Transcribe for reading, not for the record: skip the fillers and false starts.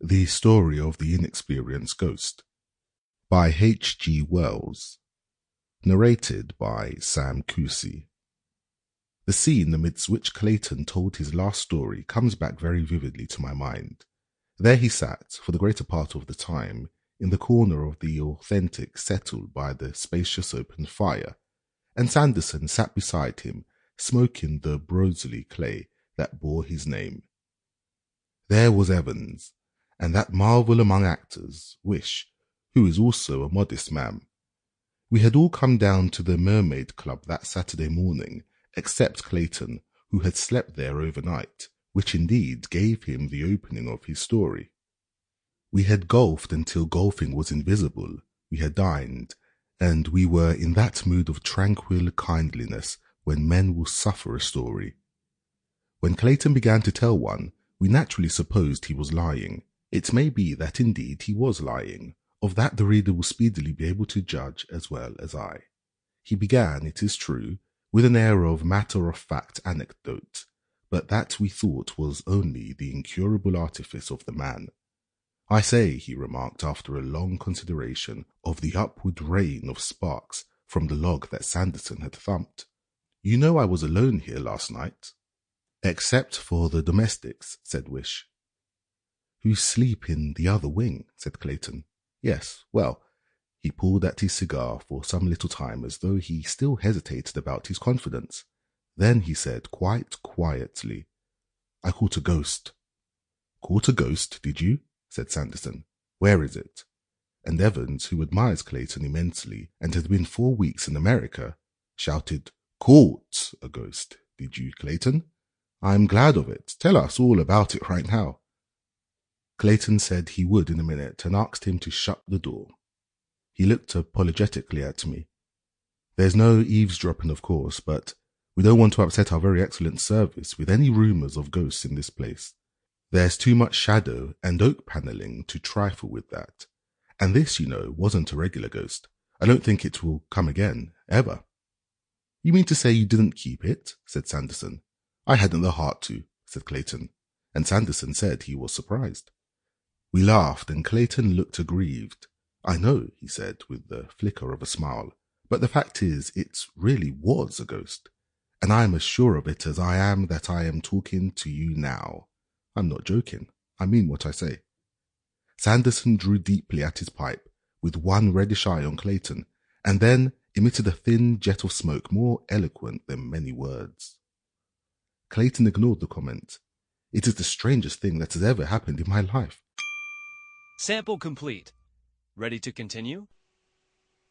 The Story of the Inexperienced Ghost by H.G. Wells. Narrated by Sam Kusi. The scene amidst which Clayton told his last story comes back very vividly to my mind. There he sat, for the greater part of the time, in the corner of the authentic settle by the spacious open fire, and Sanderson sat beside him, smoking the Broseley clay that bore his name. There was Evans, and that marvel among actors, Wish, who is also a modest man. We had all come down to the Mermaid Club that Saturday morning, except Clayton, who had slept there overnight, which indeed gave him the opening of his story. We had golfed until golfing was invisible, we had dined, and we were in that mood of tranquil kindliness when men will suffer a story. When Clayton began to tell one, we naturally supposed he was lying. It may be that indeed he was lying. Of that the reader will speedily be able to judge as well as I. He began, it is true, with an air of matter-of-fact anecdote, but that we thought was only the incurable artifice of the man. I say, he remarked after a long consideration of the upward rain of sparks from the log that Sanderson had thumped. You know I was alone here last night. Except for the domestics, said Wish. Who sleep in the other wing, said Clayton. Yes, well, he pulled at his cigar for some little time as though he still hesitated about his confidence. Then he said quite quietly, I caught a ghost. Caught a ghost, did you? Said Sanderson. Where is it? And Evans, who admires Clayton immensely and had been 4 weeks in America, shouted, Caught a ghost, did you, Clayton? I'm glad of it. Tell us all about it right now. Clayton said he would in a minute and asked him to shut the door. He looked apologetically at me. There's no eavesdropping, of course, but we don't want to upset our very excellent service with any rumours of ghosts in this place. There's too much shadow and oak panelling to trifle with that. And this, you know, wasn't a regular ghost. I don't think it will come again, ever. You mean to say you didn't keep it? Said Sanderson. I hadn't the heart to, said Clayton, and Sanderson said he was surprised. We laughed, and Clayton looked aggrieved. I know, he said, with the flicker of a smile, but the fact is, it really was a ghost, and I am as sure of it as I am that I am talking to you now. I'm not joking. I mean what I say. Sanderson drew deeply at his pipe, with one reddish eye on Clayton, and then emitted a thin jet of smoke more eloquent than many words. Clayton ignored the comment. It is the strangest thing that has ever happened in my life. Sample complete. Ready to continue?